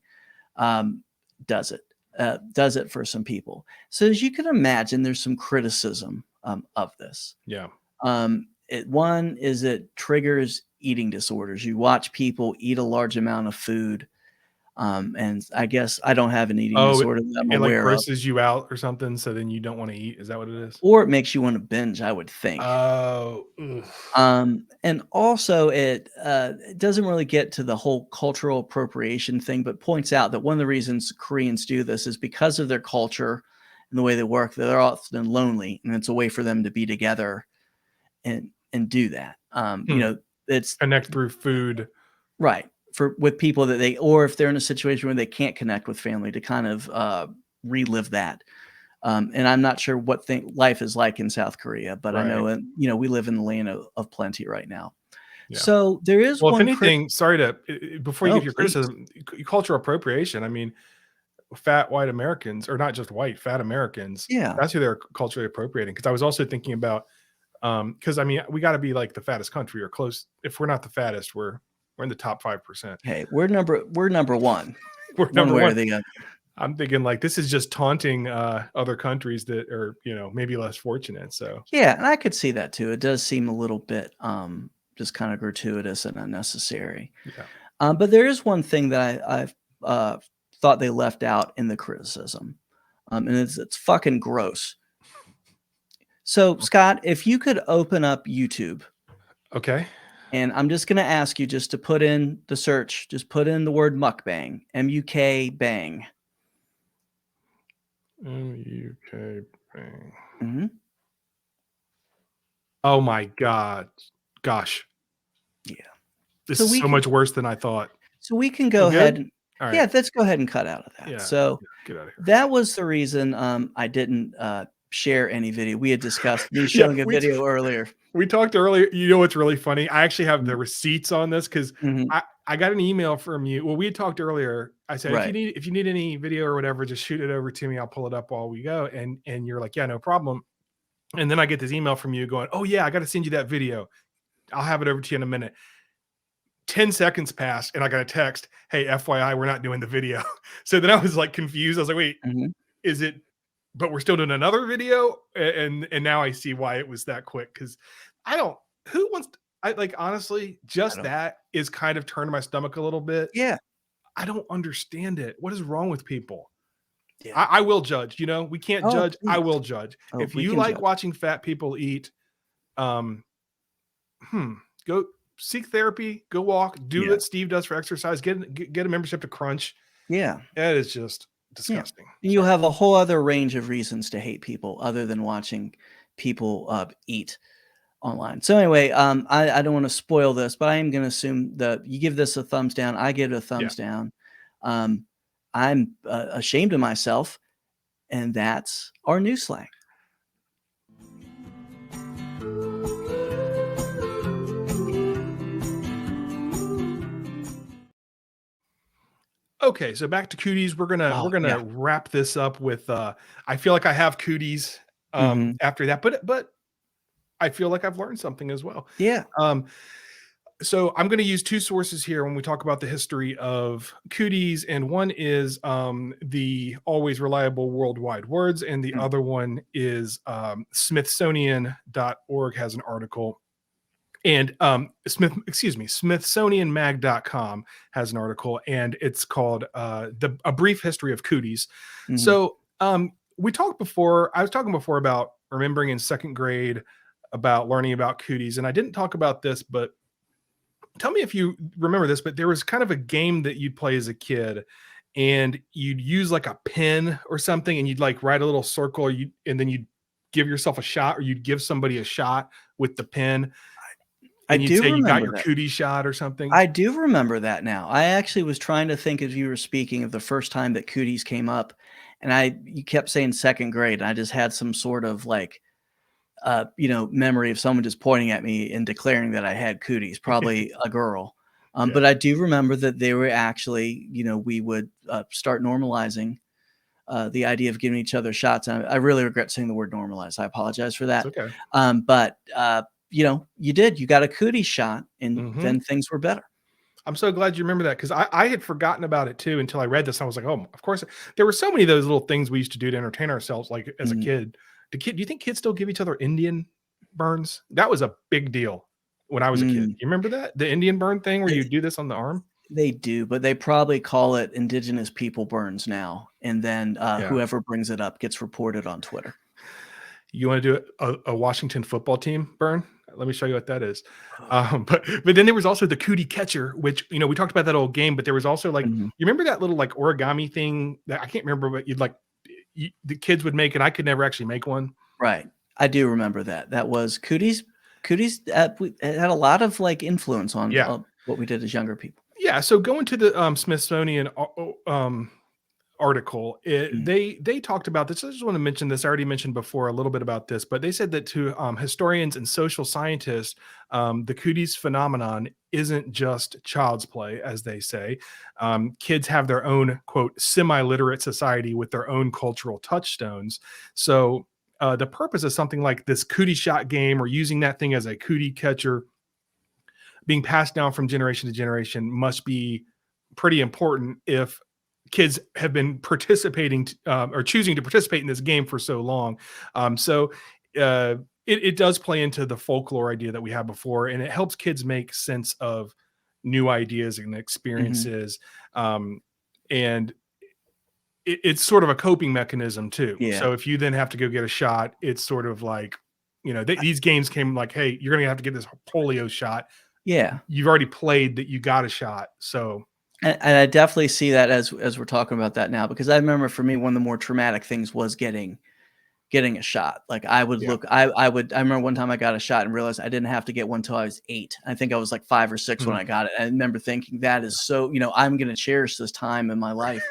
does it for some people. So as you can imagine, there's some criticism of this. Yeah. One is it triggers eating disorders. You watch people eat a large amount of food. And I guess I don't have an eating disorder that I'm aware of. It like grosses you out or something, so then you don't want to eat. Is that what it is? Or it makes you want to binge, I would think. Oh. And also it doesn't really get to the whole cultural appropriation thing, but points out that one of the reasons Koreans do this is because of their culture and the way they work. They're often lonely, and it's a way for them to be together and do that. It's connect through food, right? With people that or if they're in a situation where they can't connect with family, to kind of relive that. And I'm not sure what life is like in South Korea, but I know, we live in the land of plenty right now. Yeah. So there is if anything, before you give your criticism, cultural appropriation. I mean, fat white Americans, or not just white, fat Americans. Yeah. That's who they're culturally appropriating. Because I was also thinking about, because I mean, we got to be like the fattest country or close. If we're not the fattest, we're in the top 5%. Hey, we're number one. We're number one. I'm thinking like this is just taunting other countries that are, maybe less fortunate. So Yeah, and I could see that too. It does seem a little bit just kind of gratuitous and unnecessary. yeah. But there is one thing that I've thought they left out in the criticism, and it's fucking gross. So, Scott, if you could open up YouTube. Okay. And I'm just going to ask you just to put in the search, just put in the word mukbang, M-U-K bang. M-U-K bang. Mm-hmm. Oh my God. Gosh. Yeah. This is so much worse than I thought. So we can go ahead and right. Yeah, let's go ahead and cut out of that. Yeah, so get out of here. That was the reason I didn't share any video. We had discussed me showing a video earlier. We talked earlier. You know what's really funny? I actually have the receipts on this because I got an email from you. Well, we had talked earlier. I said, if you need any video or whatever, just shoot it over to me. I'll pull it up while we go. And you're like, yeah, no problem. And then I get this email from you going, oh yeah, I got to send you that video. I'll have it over to you in a minute. 10 seconds passed and I got a text, hey, FYI, we're not doing the video. So then I was like confused. I was like, wait, is it, but we're still doing another video? And now I see why it was that quick. Cause who wants to, honestly, just that is kind of turned my stomach a little bit. Yeah. I don't understand it. What is wrong with people? Yeah. I will judge, we can't judge. Please. I will judge. If you like watching fat people eat, go seek therapy, go walk, do what Steve does for exercise, get a membership to Crunch. Yeah. That is just disgusting. Yeah. You'll have a whole other range of reasons to hate people other than watching people eat online. So anyway, I don't want to spoil this, but I am going to assume that you give this a thumbs down. I give it a thumbs down. I'm ashamed of myself, and that's our new slang. Okay, so back to Cooties. We're gonna wrap this up with I feel like I have Cooties after that, but I feel like I've learned something as well. Yeah. So I'm going to use two sources here when we talk about the history of Cooties, and one is the always reliable worldwide words, and the other one is Smithsonian.org has an article. And Smithsonianmag.com has an article, and it's called A Brief History of Cooties. So we talked before, I was talking before about remembering in second grade about learning about Cooties, and I didn't talk about this, but tell me if you remember this, but there was kind of a game that you'd play as a kid, and you'd use like a pen or something, and you'd like write a little circle, and then you'd give yourself a shot, or you'd give somebody a shot with the pen. And you'd say you got your cootie shot or something. I do remember that now. I actually was trying to think as you were speaking of the first time that Cooties came up, and you kept saying second grade. And I just had some sort of like, memory of someone just pointing at me and declaring that I had Cooties, probably a girl. But I do remember that they were actually, we would start normalizing the idea of giving each other shots. And I really regret saying the word normalize. I apologize for that. It's okay. But you got a cootie shot, and then things were better. I'm so glad you remember that, because I had forgotten about it too until I read this. I was like, oh, of course. There were so many of those little things we used to do to entertain ourselves, like as a kid. Do you think kids still give each other Indian burns? That was a big deal when I was a kid. You remember that? The Indian burn thing where you do this on the arm? They do, but they probably call it indigenous people burns now. And then whoever brings it up gets reported on Twitter. You want to do a Washington football team burn? Let me show you what that is. But then there was also the cootie catcher, which, we talked about that old game, but there was also like, you remember that little like origami thing that I can't remember, but the kids would make, and I could never actually make one. Right. I do remember that. That was Cooties. Cooties had a lot of like influence on what we did as younger people. Yeah. So going to the Smithsonian article, they talked about this. I just want to mention this. I already mentioned before a little bit about this, but they said that to historians and social scientists, the Cooties phenomenon isn't just child's play, as they say. Kids have their own, quote, semi-literate society with their own cultural touchstones. So the purpose of something like this cootie shot game, or using that thing as a cootie catcher, being passed down from generation to generation, must be pretty important if kids have been participating or choosing to participate in this game for so long. It does play into the folklore idea that we had before, and it helps kids make sense of new ideas and experiences. And it's sort of a coping mechanism too. Yeah. So if you then have to go get a shot, it's sort of like, these games came like, hey, you're going to have to get this polio shot. Yeah. You've already played that you got a shot. So. And I definitely see that as we're talking about that now, because I remember for me, one of the more traumatic things was getting a shot. Like I would I remember one time I got a shot and realized I didn't have to get one till I was 8. I think I was like 5 or 6 when I got it. I remember thinking that is so, I'm going to cherish this time in my life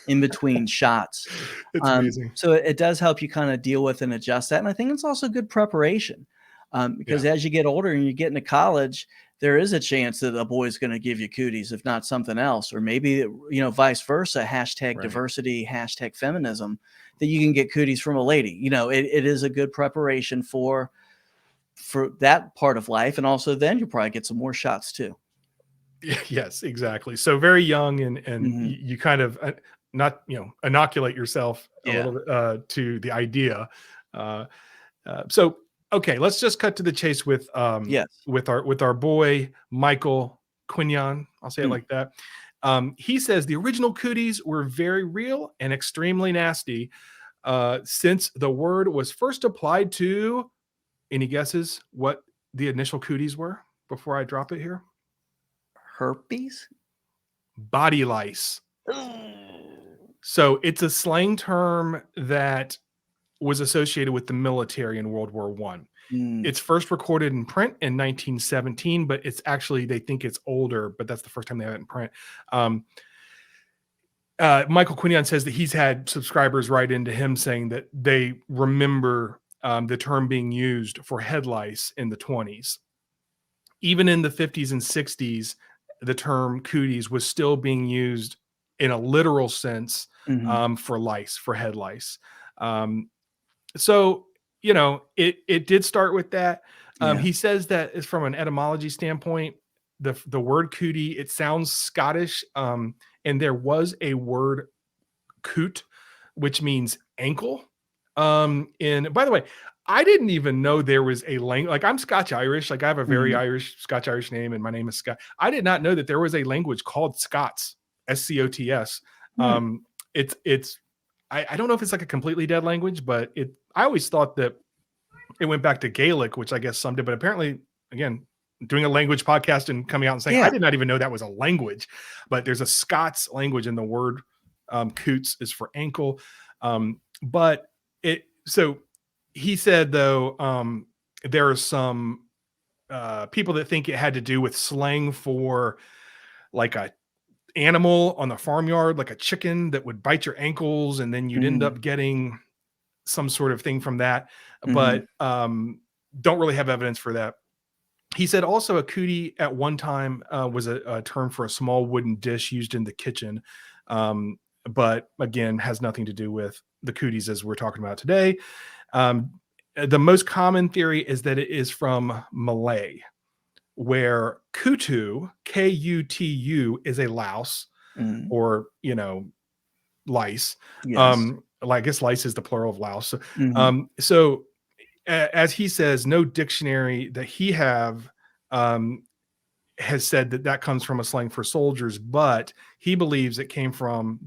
in between shots. It's amazing. So it does help you kind of deal with and adjust that. And I think it's also good preparation because as you get older and you get into college, there is a chance that a boy's going to give you cooties, if not something else, or maybe, vice versa, hashtag diversity, hashtag feminism, that you can get cooties from a lady. It is a good preparation for that part of life. And also then you'll probably get some more shots too. Yes, exactly. So very young and you kind of not, inoculate yourself a little bit to the idea. So, okay, let's just cut to the chase with our boy Michael Quinion. I'll say it like that. He says the original cooties were very real and extremely nasty since the word was first applied to. Any guesses what the initial cooties were before I drop it here? Herpes? Body lice. So it's a slang term that was associated with the military in World War I. It's first recorded in print in 1917, but it's actually, they think it's older, but that's the first time they have it in print. Michael Quinion says that he's had subscribers write into him saying that they remember the term being used for head lice in the 20s. Even in the 50s and 60s, the term cooties was still being used in a literal sense for lice, for head lice. So, it did start with that. He says that is from an etymology standpoint, the word cootie, it sounds Scottish. And there was a word coot, which means ankle. And by the way, I didn't even know there was a language. Like I'm Scotch Irish. Like I have a very Scotch Irish name, and my name is Scott. I did not know that there was a language called Scots, SCOTS. It's I don't know if it's like a completely dead language, but I always thought that it went back to Gaelic, which I guess some did, but apparently, again, doing a language podcast and coming out and saying, I did not even know that was a language, but there's a Scots language, and the word coots is for ankle. So he said, though, there are some people that think it had to do with slang for like a animal on the farmyard, like a chicken that would bite your ankles, and then you'd end up getting some sort of thing from that, but don't really have evidence for that. He said also a cootie at one time was a term for a small wooden dish used in the kitchen, but again, has nothing to do with the cooties as we're talking about today. The most common theory is that it is from Malay, where kutu, Kutu, is a louse or, lice. Yes. I guess lice is the plural of louse. So as he says, no dictionary that he has said that comes from a slang for soldiers, but he believes it came from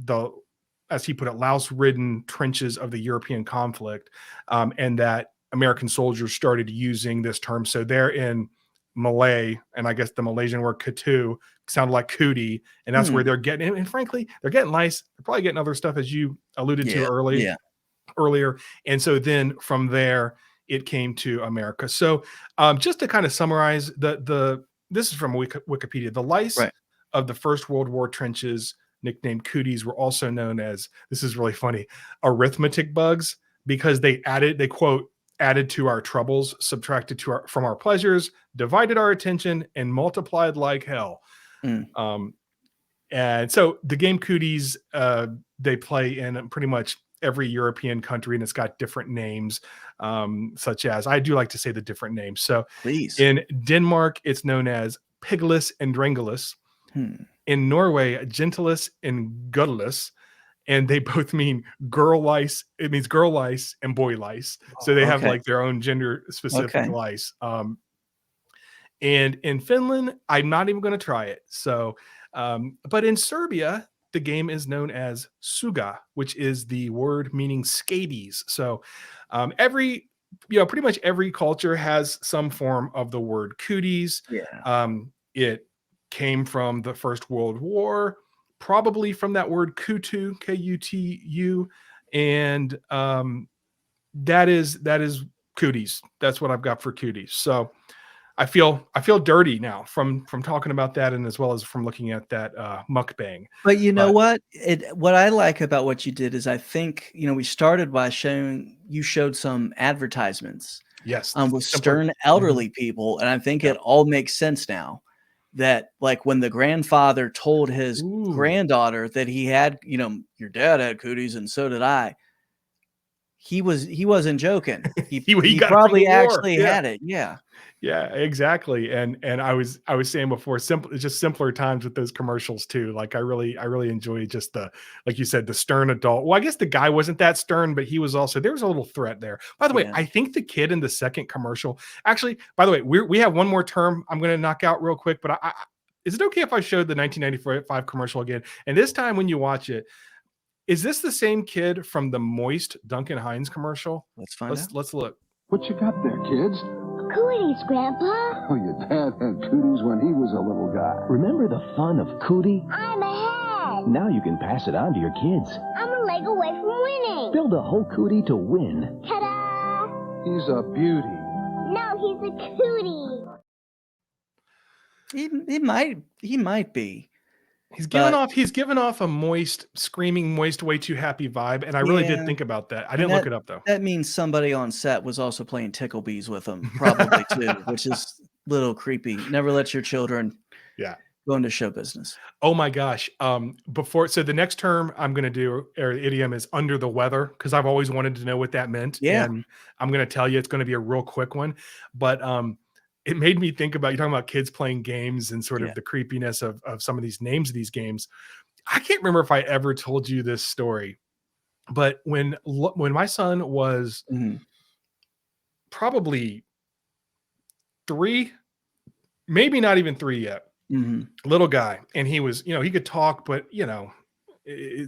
as he put it, louse-ridden trenches of the European conflict, and that American soldiers started using this term. So they're in Malay, and I guess the Malaysian word kutu sounded like cootie, and that's where they're getting. And frankly, they're getting lice. They're probably getting other stuff, as you alluded to earlier. And so then from there, it came to America. So just to kind of summarize, this is from Wikipedia. The lice of the First World War trenches, nicknamed cooties, were also known as, this is really funny, arithmetic bugs, because they quote, added to our troubles, subtracted from our pleasures, divided our attention, and multiplied like hell. And so the game Cooties, they play in pretty much every European country, and it's got different names, such as, I do like to say the different names. So please, in Denmark, it's known as Piglis and Drangelus. In Norway, gentilis and gutulus, and they both mean girl lice. It means girl lice and boy lice. So they have Okay. like their own gender specific Okay. lice. And in Finland, I'm not even going to try it. So, but in Serbia, the game is known as suga, which is the word meaning scabies. So, pretty much every culture has some form of the word cooties. Yeah. It came from the First World War, probably from that word kutu, Kutu, and that is cooties. That's what I've got for cooties. So I feel dirty now from talking about that, and as well as from looking at that mukbang. But you know But what I like about what you did is I think, we started by you showed some advertisements yes, with simpler. stern elderly people, and I think Yep. it all makes sense now. That like when the grandfather told his Ooh. granddaughter that he had, your dad had cooties and so did I. He wasn't joking. He He got it from probably the war. actually Yeah. had it. Yeah. Yeah, exactly. And I was saying before, just simpler times with those commercials too. Like I really enjoy just the, like you said, the stern adult. Well, I guess the guy wasn't that stern, but he was also, there was a little threat there. By the way, Yeah. I think the kid in the second commercial, actually, by the way, we have one more term I'm going to knock out real quick, but is it okay if I showed the 1995 commercial again? And this time when you watch it, is this the same kid from the moist Duncan Hines commercial? Let's find out. Let's look. What you got there, kids? Cooties, Grandpa. Oh, your dad had cooties when he was a little guy. Remember the fun of cootie? I'm ahead. Now you can pass it on to your kids. I'm a leg away from winning. Build a whole cootie to win. Ta-da! He's a beauty. No, he's a cootie. He might be. He's given off a moist, screaming, moist, way too happy vibe, and I really did think about that. I didn't look it up though. That means somebody on set was also playing tickle bees with him, probably too, which is a little creepy. Never let your children go into show business. Oh my gosh. So the next term I'm going to do, or idiom, is under the weather, because I've always wanted to know what that meant. Yeah. And I'm going to tell you, it's going to be a real quick one, but it made me think about, you're talking about kids playing games and sort of the creepiness of some of these names of these games. I can't remember if I ever told you this story, but when my son was probably 3, maybe not even 3 yet, little guy, and he was, he could talk, but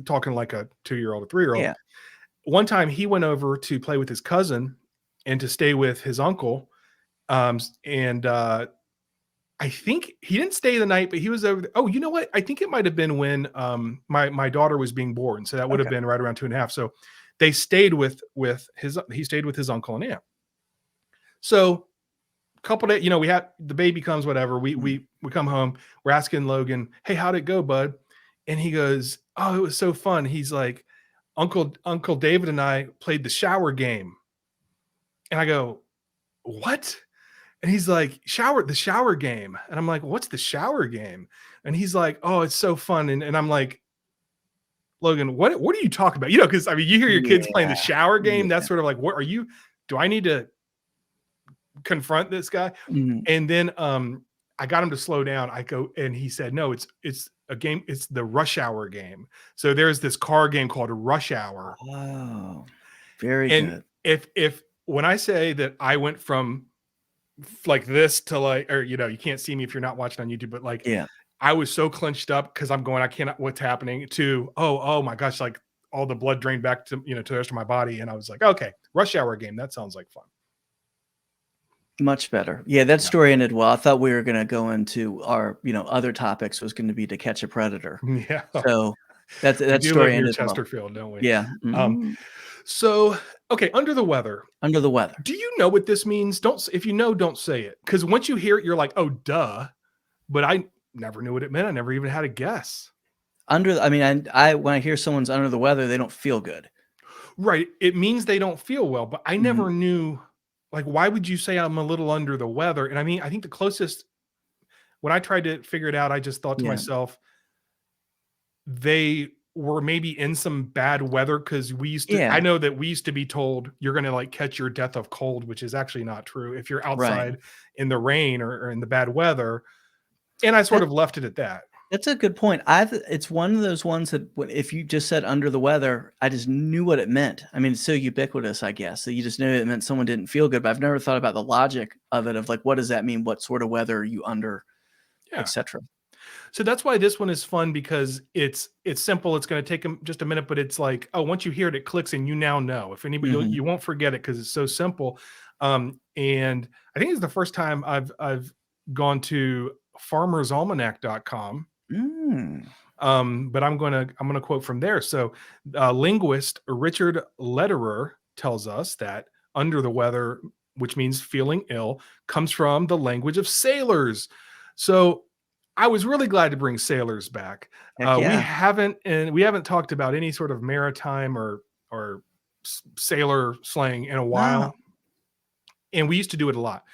talking like a 2-year-old or 3-year-old. Yeah. One time he went over to play with his cousin and to stay with his uncle. I think he didn't stay the night, but he was over. Oh, you know what? I think it might have been when my daughter was being born. So that would have been right around 2.5. So they stayed he stayed with his uncle and aunt. So a couple days, we had the baby comes, whatever. We come home. We're asking Logan, "Hey, how'd it go, bud?" And he goes, "Oh, it was so fun." He's like, Uncle David and I played the shower game. And I go, "What?" And he's like, the shower game. And I'm like, "What's the shower game?" And he's like, "Oh, it's so fun." And I'm like, "Logan, what are you talking about?" Because you hear your kids playing the shower game. That's sort of like, do I need to confront this guy? And then I got him to slow down. I go, and he said, "No, it's a game. It's the Rush Hour game." So there's this car game called Rush Hour. Wow. Very good. If when I say that I went from like this to like, or you can't see me if you're not watching on YouTube, but like, I was so clenched up because I'm going, I cannot, what's happening, to oh my gosh, like all the blood drained back to to the rest of my body, and I was like, okay, Rush Hour game, that sounds like fun. Much better. Yeah, that story ended well. I thought we were going to go into our other topics, was going to be To Catch a Predator. Yeah. So that story ended Chesterfield, don't we? Yeah. So, okay, under the weather. Under the weather. Do you know what this means? If you know, don't say it. Because once you hear it, you're like, oh, duh. But I never knew what it meant. I never even had a guess. When I hear someone's under the weather, they don't feel good. Right. It means they don't feel well. But I never knew, like, why would you say I'm a little under the weather? And I think the closest, when I tried to figure it out, I just thought to myself, they were maybe in some bad weather, because we used to, I know that we used to be told you're going to like catch your death of cold, which is actually not true if you're outside in the rain or in the bad weather. And I sort of left it at that. That's a good point. It's one of those ones that if you just said under the weather, I just knew what it meant. I mean, it's so ubiquitous, I guess, that you just knew it meant someone didn't feel good. But I've never thought about the logic of it, of like, what does that mean? What sort of weather are you under, Yeah. etc. So that's why this one is fun, because it's simple. It's going to take just a minute, but it's like, oh, once you hear it, it clicks, and you now know. If anybody, you won't forget it because it's so simple. And I think it's the first time I've gone to farmersalmanac.com. But I'm gonna quote from there. So linguist Richard Lederer tells us that under the weather, which means feeling ill, comes from the language of sailors. So I was really glad to bring sailors back. Heck yeah. We haven't talked about any sort of maritime or sailor slang in a while. No. And we used to do it a lot.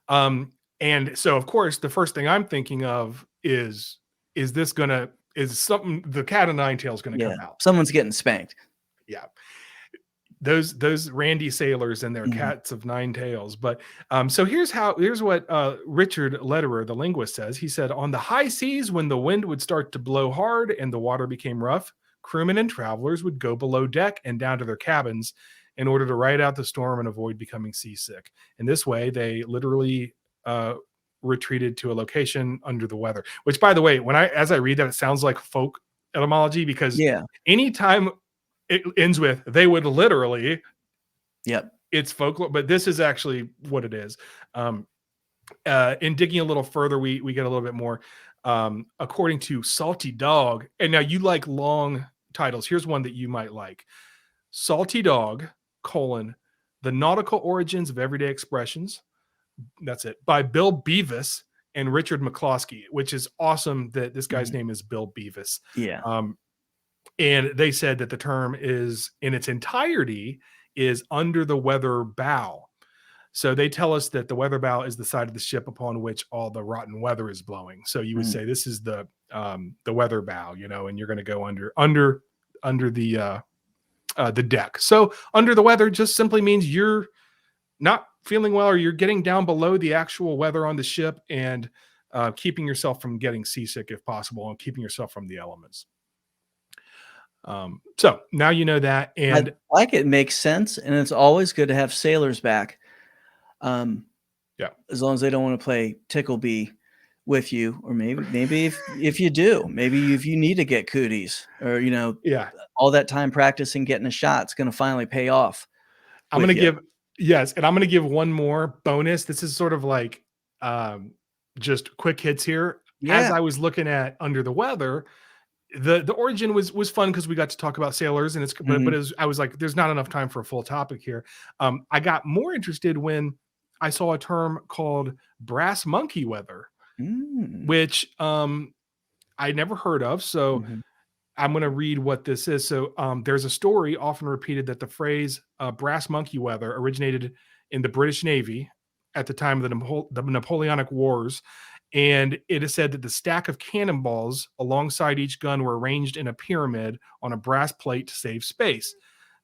And so of course the first thing I'm thinking of is something, the cat of nine tails going to come out. Someone's getting spanked. Yeah. Those randy sailors and their cats of nine tails. But so here's what Richard Lederer, the linguist, says. He said, on the high seas, when the wind would start to blow hard and the water became rough, crewmen and travelers would go below deck and down to their cabins in order to ride out the storm and avoid becoming seasick. In this way, they literally retreated to a location under the weather. Which, by the way, as I read that, it sounds like folk etymology, because anytime it ends with they would literally, it's folklore, but this is actually what it is. In digging a little further, we get a little bit more. According to Salty Dog, and now you like long titles, here's one that you might like. Salty Dog, the nautical origins of everyday expressions. That's it, by Bill Beavis and Richard McCloskey, which is awesome that this guy's name is Bill Beavis. And they said that the term is in its entirety is under the weather bow. So they tell us that the weather bow is the side of the ship upon which all the rotten weather is blowing. So you would say this is the weather bow, and you're going to go under the deck. So under the weather just simply means you're not feeling well, or you're getting down below the actual weather on the ship, and keeping yourself from getting seasick if possible, and keeping yourself from the elements. So now you know that, and I like it makes sense, and it's always good to have sailors back. As long as they don't want to play Ticklebee with you, or maybe if you do, maybe if you need to get cooties, or all that time practicing getting a shot, it's going to finally pay off. I'm going to give one more bonus. This is sort of like just quick hits here. As I was looking at under the weather, the origin was fun because we got to talk about sailors, and I was like, there's not enough time for a full topic here. I got more interested when I saw a term called brass monkey weather, which I never heard of. So I'm going to read what this is. So there's a story often repeated that the phrase brass monkey weather originated in the British Navy at the time of the Napoleonic Wars. And it is said that the stack of cannonballs alongside each gun were arranged in a pyramid on a brass plate to save space.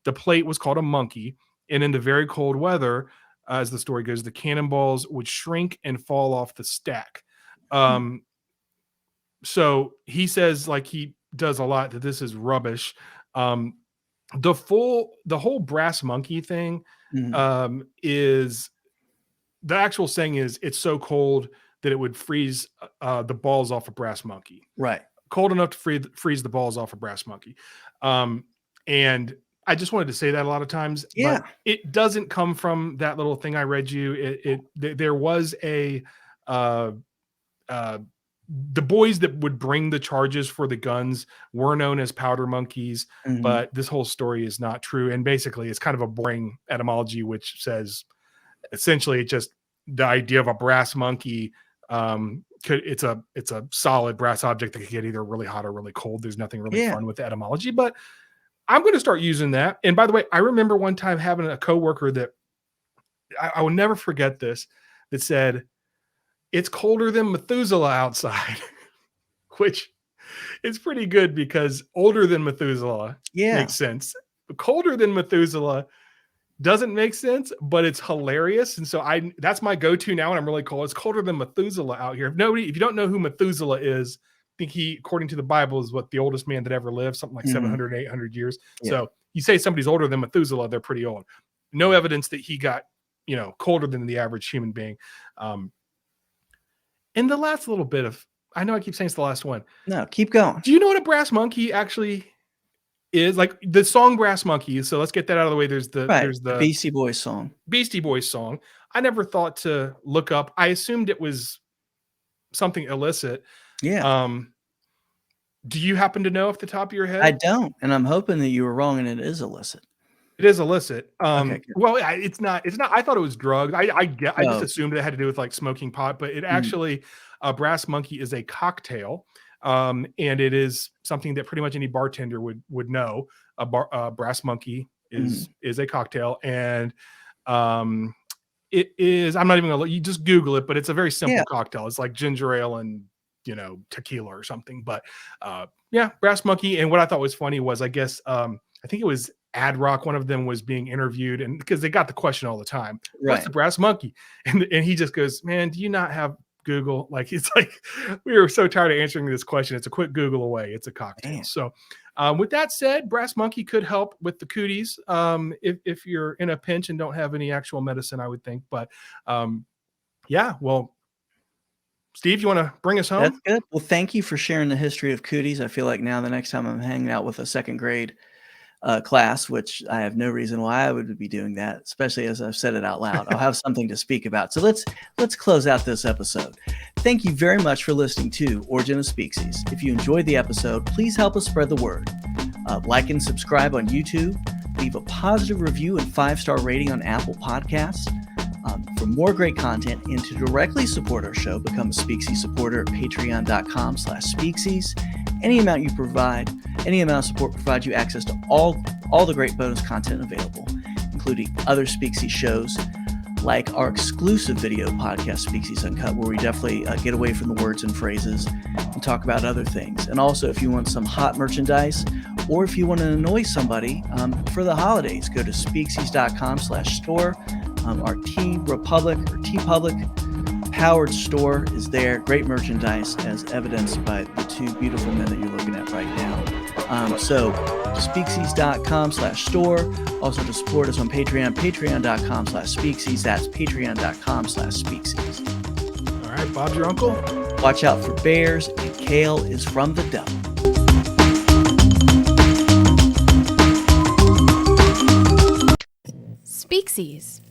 The plate was called a monkey. And in the very cold weather, as the story goes, the cannonballs would shrink and fall off the stack. So he says, like he does a lot, that this is rubbish. The whole brass monkey thing is, the actual saying is, it's so cold that it would freeze the balls off a brass monkey. Right. Cold enough to freeze the balls off a brass monkey. And I just wanted to say that a lot of times. But it doesn't come from that little thing I read you. There was the boys that would bring the charges for the guns were known as powder monkeys, but this whole story is not true. And basically it's kind of a boring etymology, which says essentially just the idea of a brass monkey. It's a solid brass object that can get either really hot or really cold. There's nothing really fun with the etymology, but I'm going to start using that. And by the way, I remember one time having a coworker that I will never forget this, that said, it's colder than Methuselah outside, which is pretty good because older than Methuselah makes sense. Colder than Methuselah doesn't make sense, but it's hilarious. And so that's my go-to now. And I'm really cold. It's colder than Methuselah out here. If you don't know who Methuselah is, think he, according to the Bible, is what the oldest man that ever lived, something like 700, 800 years. Yeah. So you say somebody's older than Methuselah, they're pretty old. No evidence that he got, colder than the average human being. And the last little bit of, I know I keep saying it's the last one. No, keep going. Do you know what a brass monkey actually is? Like the song Brass Monkey. So let's get that out of the way. There's the Beastie Boys song. I never thought to look up. I assumed it was something illicit. Yeah. Do you happen to know off the top of your head? I don't, and I'm hoping that you were wrong and it is illicit. It is illicit. Okay, well, it's not. I thought it was drugs. I just assumed it had to do with like smoking pot, but it actually, Brass Monkey is a cocktail, and it is something that pretty much any bartender would know. Brass Monkey is a cocktail, and it is. I'm not even gonna. You just Google it, but it's a very simple cocktail. It's like ginger ale and tequila or something. But Brass Monkey. And what I thought was funny was, I guess, I think it was Ad Rock, one of them was being interviewed, and because they got the question all the time, what's the Brass Monkey? And he just goes, man, do you not have Google? Like, it's like, we were so tired of answering this question. It's a quick Google away. It's a cocktail. Damn. So with that said, Brass Monkey could help with the cooties if you're in a pinch and don't have any actual medicine, I would think. But well, Steve, you want to bring us home? That's good. Well, thank you for sharing the history of cooties. I feel like now the next time I'm hanging out with a second grade class, which I have no reason why I would be doing that, especially as I've said it out loud. I'll have something to speak about. So let's close out this episode. Thank you very much for listening to Origin of Species. If you enjoyed the episode, please help us spread the word. Like and subscribe on YouTube. Leave a positive review and 5-star rating on Apple Podcasts. For more great content and to directly support our show, become a Speaksies supporter at patreon.com/Speaksies. Any amount of support provides you access to all the great bonus content available, including other Speaksies shows, like our exclusive video podcast, Speaksies Uncut, where we definitely get away from the words and phrases and talk about other things. And also, if you want some hot merchandise, or if you want to annoy somebody for the holidays, go to Speaksies.com/store. Our TeePublic powered store is there. Great merchandise, as evidenced by the two beautiful men that you're looking at right now. So Speaksies.com/store. Also to support us on Patreon, Patreon.com/Speaksies. That's Patreon.com/Speaksies. All right, Bob's your uncle. Watch out for bears, and kale is from the devil. Speaksies.